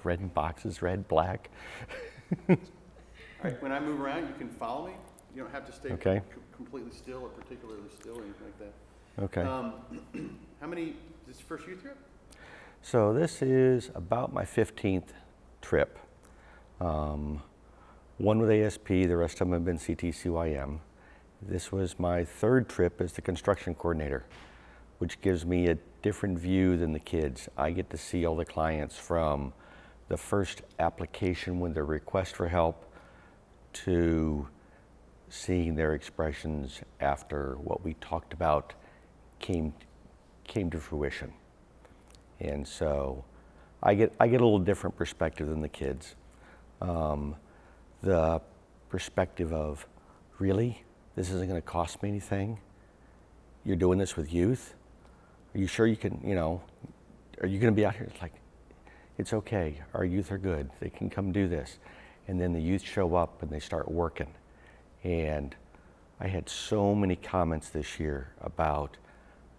red in boxes, red, black. All right, when I move around, you can follow me. You don't have to stay Okay. completely still or particularly still or anything like that. Okay. How many, this is your first youth trip? So this is about my 15th trip. One with ASP, the rest of them have been CTCYM. This was my third trip as the construction coordinator, which gives me a different view than the kids. I get to see all the clients from the first application with their request for help to seeing their expressions after what we talked about came to fruition. And so I get a little different perspective than the kids. The perspective of, really? This isn't going to cost me anything? You're doing this with youth? Are you sure you can, are you going to be out here? It's like, it's okay. Our youth are good. They can come do this. And then the youth show up and they start working. And I had so many comments this year about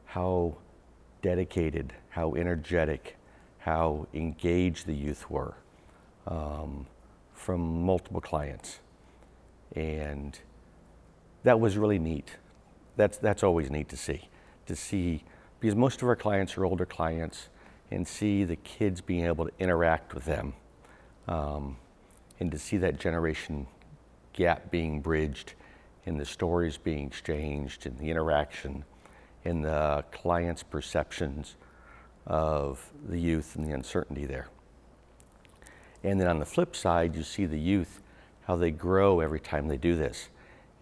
how dedicated, how energetic, how engaged the youth were from multiple clients. And that was really neat. That's always neat to see, because most of our clients are older clients, and see the kids being able to interact with them, and to see that generation gap being bridged, and the stories being exchanged, and the interaction, and the clients' perceptions of the youth and the uncertainty there. And then on the flip side, you see the youth, how they grow every time they do this.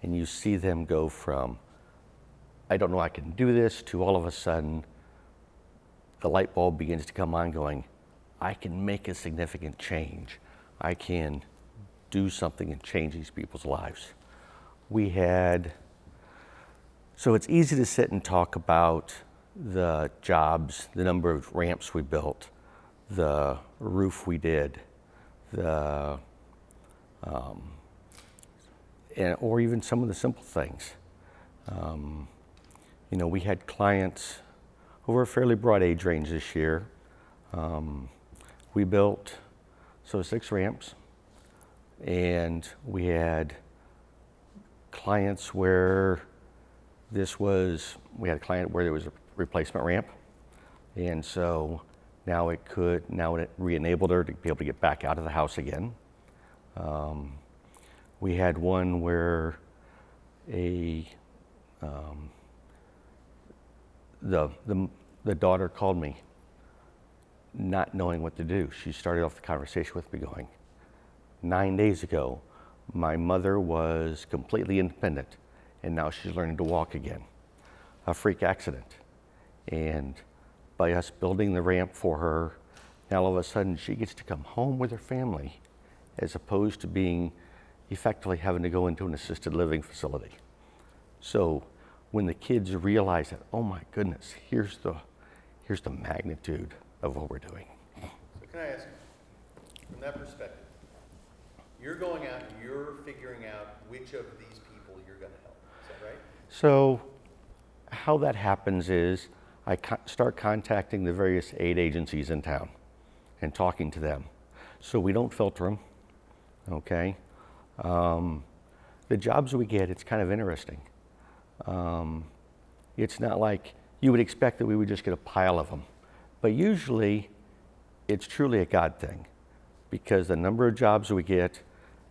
And you see them go from, I don't know I can do this, to all of a sudden, the light bulb begins to come on going, I can make a significant change. I can do something and change these people's lives. So it's easy to sit and talk about the jobs, the number of ramps we built, the roof we did, or even some of the simple things. We had clients over a fairly broad age range this year. We built 6 ramps, and we had clients where we had a client where there was a replacement ramp, and so now it re-enabled her to be able to get back out of the house again. We had one where the daughter called me, not knowing what to do. She started off the conversation with me going, 9 days ago, my mother was completely independent, and now she's learning to walk again. A freak accident. And by us building the ramp for her, now all of a sudden she gets to come home with her family, as opposed to being effectively having to go into an assisted living facility. So when the kids realize that, oh my goodness, here's the magnitude of what we're doing. So can I ask you, from that perspective, you're going out and you're figuring out which of these people you're going to help. Is that right? So how that happens is I start contacting the various aid agencies in town and talking to them. So we don't filter them, okay? The jobs we get, it's kind of interesting. It's not like you would expect that we would just get a pile of them. But usually, it's truly a God thing, because the number of jobs we get,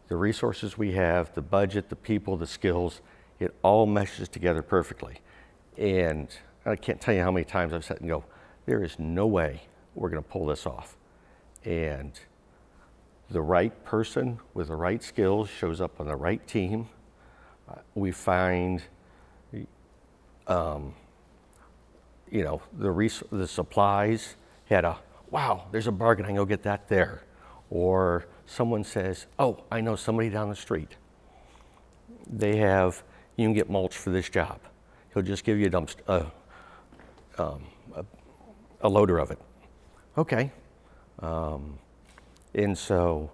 the resources we have, the budget, the people, the skills, it all meshes together perfectly. And I can't tell you how many times I've sat and go, there is no way we're going to pull this off. And the right person with the right skills shows up on the right team. We find, the supplies had wow, there's a bargain, I can go get that there. Or someone says, oh, I know somebody down the street. You can get mulch for this job. He'll just give you a loader of it. Okay. And so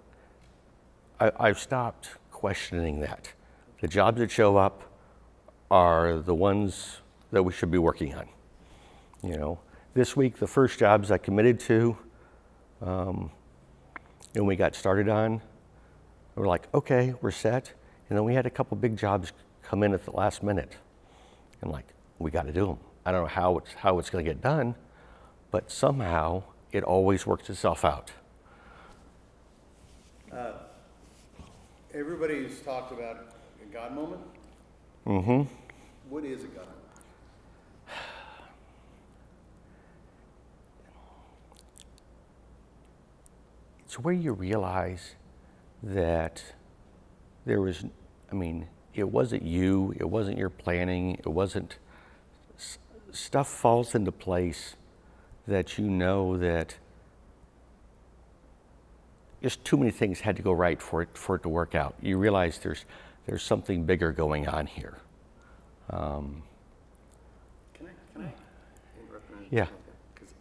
I've stopped questioning that. The jobs that show up are the ones that we should be working on. This week, the first jobs I committed to, and we got started on, we're like, okay, we're set. And then we had a couple big jobs come in at the last minute. And like, we got to do them. I don't know how it's going to get done, but somehow it always works itself out. Everybody's talked about a God moment. Mm-hmm. What is a God moment? It's where you realize that there was, I mean, it wasn't you, it wasn't your planning, it wasn't, stuff falls into place that you know that just too many things had to go right for it to work out. You realize there's something bigger going on here. Can I interrupt for a minute? Yeah. Because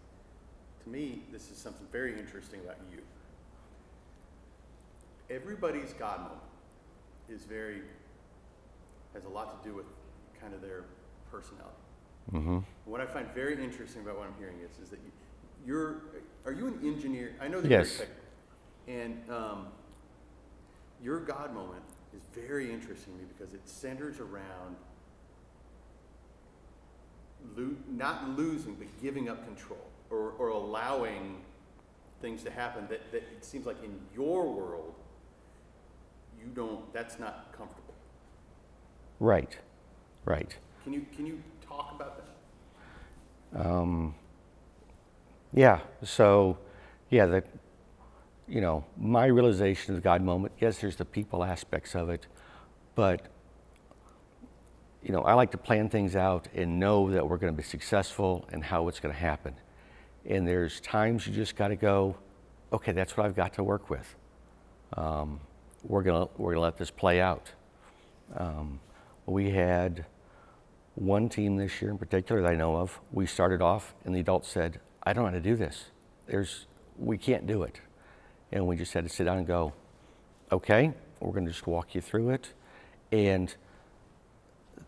to me, this is something very interesting about you. Everybody's God moment has a lot to do with kind of their personality. Mm-hmm. What I find very interesting about what I'm hearing is that are you an engineer? I know that Yes. you're technical. And your God moment is very interesting to me because it centers around not losing, but giving up control or allowing things to happen that it seems like in your world, that's not comfortable. Right, right. Can you talk about that? Yeah, so, yeah, my realization of the God moment, yes, there's the people aspects of it, but, I like to plan things out and know that we're going to be successful and how it's going to happen. And there's times you just got to go, okay, that's what I've got to work with. We're gonna let this play out. We had one team this year in particular that I know of. We started off, and the adults said, "I don't know how to do this. We can't do it," and we just had to sit down and go, "Okay, we're going to just walk you through it," and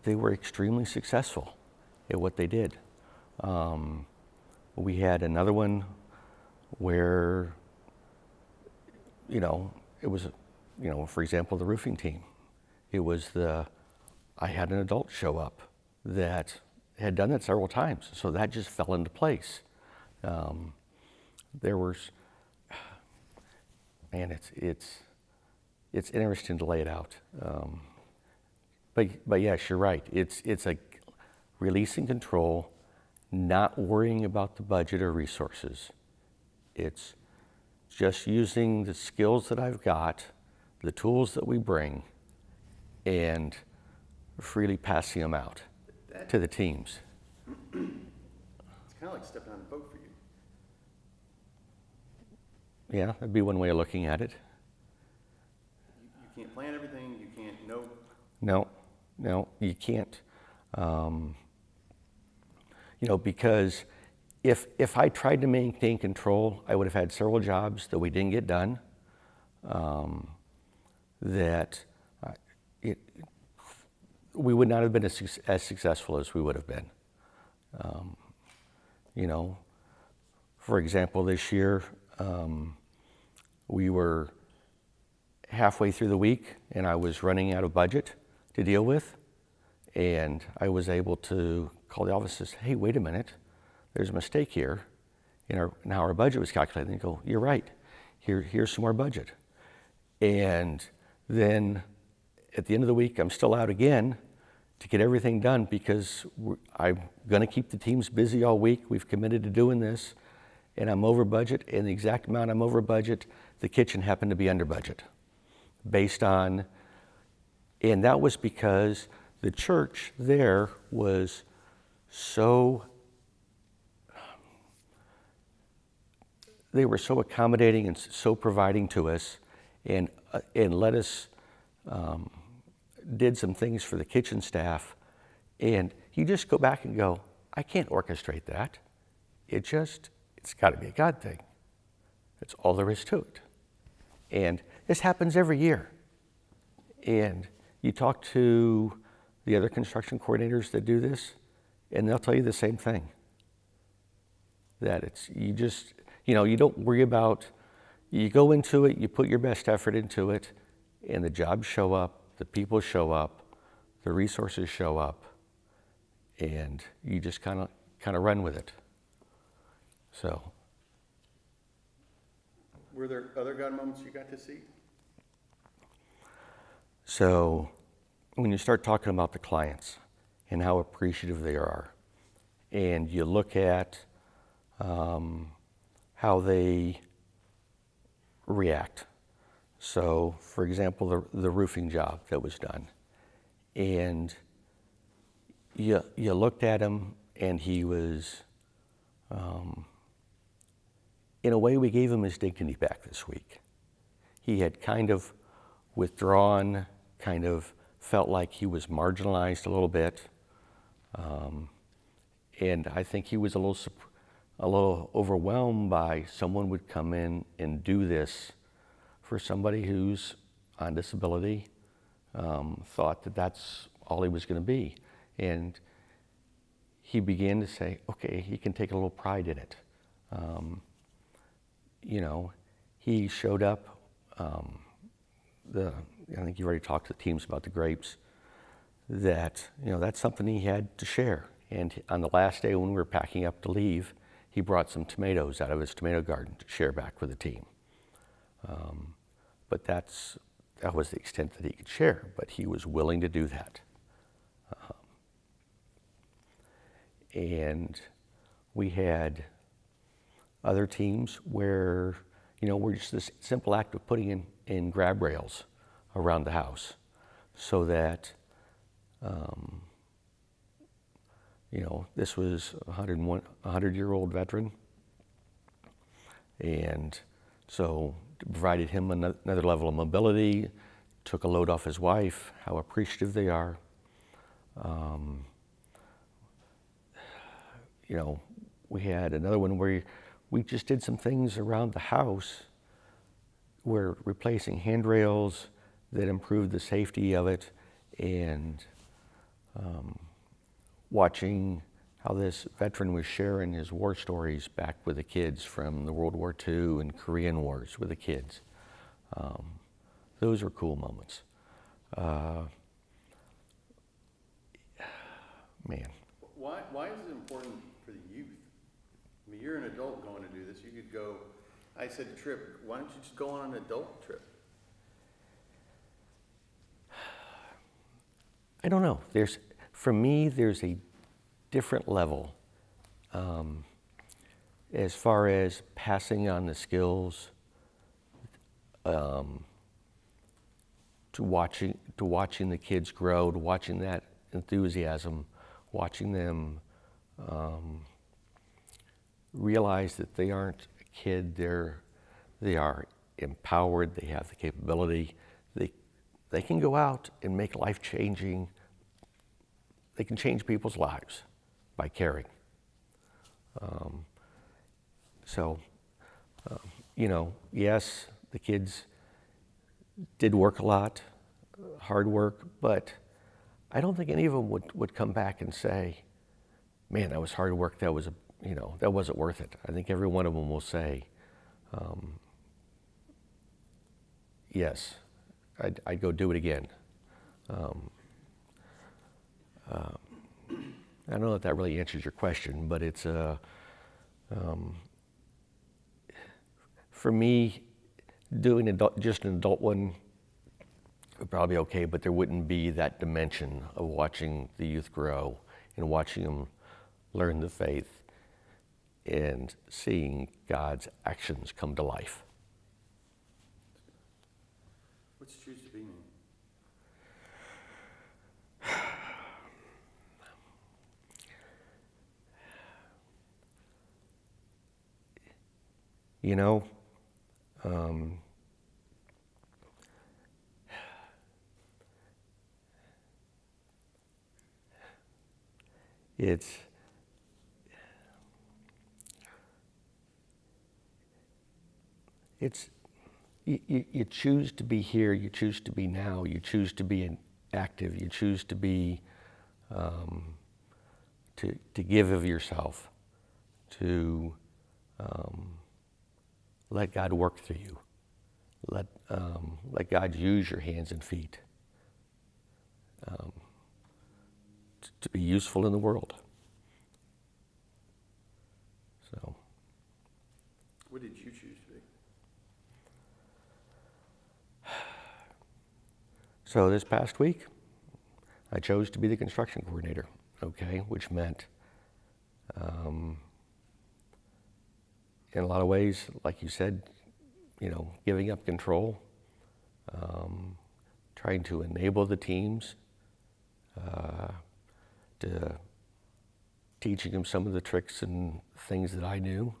they were extremely successful at what they did. We had another one where, it was, for example, the roofing team. It was I had an adult show up that had done that several times, so that just fell into place. There was, man, it's interesting to lay it out. But yes, you're right. It's like releasing control, not worrying about the budget or resources. It's just using the skills that I've got, the tools that we bring, and freely passing them out to the teams. It's kind of like stepping on a boat for you. Yeah, that'd be one way of looking at it. You can't plan everything. You can't know. No, you can't. Because if I tried to maintain control, I would have had several jobs that we didn't get done. We would not have been as successful as we would have been. For example, this year, we were halfway through the week and I was running out of budget to deal with. And I was able to call the office and say, "Hey, wait a minute, there's a mistake here in how our budget was calculated." And they go, "You're right, here's some more budget." And then at the end of the week, I'm still out again to get everything done because I'm going to keep the teams busy all week. We've committed to doing this, and I'm over budget. And the exact amount I'm over budget, the kitchen happened to be under budget, and that was because the church there was they were so accommodating and so providing to us, and let us did some things for the kitchen staff, and you just go back and go, I can't orchestrate that. It's got to be a God thing. That's all there is to it. And this happens every year. And you talk to the other construction coordinators that do this, and they'll tell you the same thing. That you don't worry about, you go into it, you put your best effort into it, and the jobs show up, the people show up, the resources show up, and you just kind of run with it. So, Were there other God moments you got to see? so when you start talking about the clients and how appreciative they are, and you look at how they react. So, for example, the roofing job that was done, and you looked at him, and he was, in a way, we gave him his dignity back this week. He had kind of withdrawn, kind of felt like he was marginalized a little bit, and I think he was a little overwhelmed by someone would come in and do this for somebody who's on disability, thought that that's all he was going to be. And he began to say, okay, he can take a little pride in it. He showed up, I think you already talked to the teams about the grapes, that's something he had to share. And on the last day when we were packing up to leave, he brought some tomatoes out of his tomato garden to share back with the team. But that was the extent that he could share, but he was willing to do that. And we had other teams where, we're just this simple act of putting in grab rails around the house so that, this was a 100-year-old veteran. And so provided him another level of mobility, took a load off his wife, how appreciative they are. We had another one where we just did some things around the house. We're replacing handrails that improved the safety of it, and watching how this veteran was sharing his war stories back with the kids from the World War II and Korean Wars with the kids. Those were cool moments. Man. Why is it important for the youth? I mean, you're an adult going to do this. You could go, I said trip, why don't you just go on an adult trip? I don't know. For me, there's a different level as far as passing on the skills, to watching the kids grow, to watching that enthusiasm, watching them realize that they aren't a kid, they are empowered, they have the capability, they can go out and make life-changing, they can change people's lives by caring. Yes, the kids did work a lot, hard work, but I don't think any of them would come back and say, man, that was hard work, that wasn't worth it. I think every one of them will say, yes, I'd go do it again. I don't know if that really answers your question, but it's for me, doing just an adult one would probably be okay, but there wouldn't be that dimension of watching the youth grow and watching them learn the faith and seeing God's actions come to life. What's choose to be mean? You choose to be here, you choose to be now, you choose to be active, you choose to be, to give of yourself, to let God work through you. Let God use your hands and feet to be useful in the world. So, What did you choose to be? so this past week, I chose to be the construction coordinator, okay, which meant, in a lot of ways, like you said, giving up control, trying to enable the teams, to teaching them some of the tricks and things that I knew,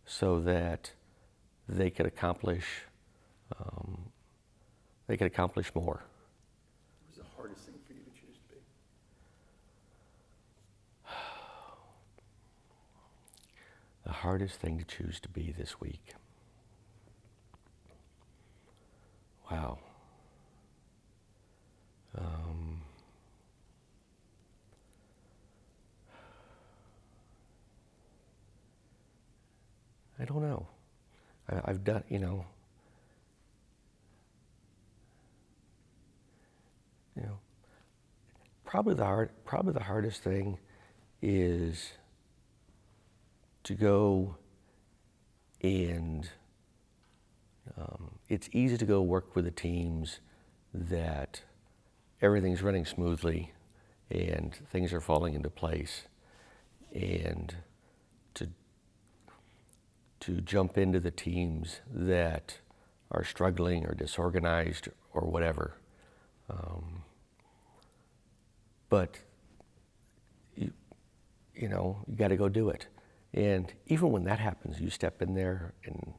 so that they could accomplish more. What was the hardest thing for you to choose to be? The hardest thing to choose to be this week. Wow. I don't know. I've done, probably the hardest thing is to go and it's easy to go work with the teams that everything's running smoothly and things are falling into place, and to jump into the teams that are struggling or disorganized or whatever. But you got to go do it. And even when that happens, you step in there and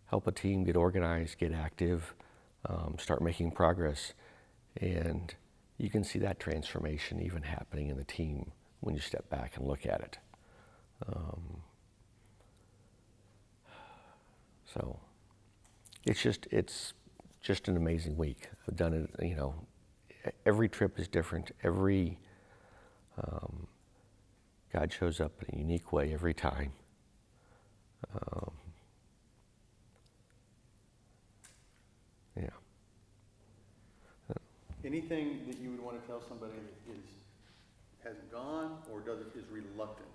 help a team get organized, get active, start making progress. And you can see that transformation even happening in the team when you step back and look at it. So it's just an amazing week. I've done it, every trip is different. God shows up in a unique way every time. Yeah. Anything that you would want to tell somebody that hasn't gone or is reluctant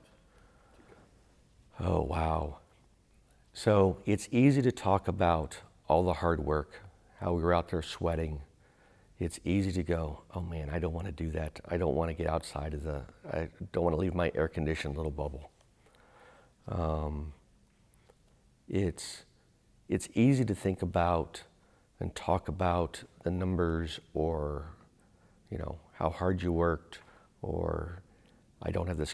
to go? Oh, wow. So it's easy to talk about all the hard work, how we were out there sweating. It's easy to go, oh man, I don't want to do that. I don't want to get outside I don't want to leave my air-conditioned little bubble. It's easy to think about and talk about the numbers, or, how hard you worked, or I don't have the skills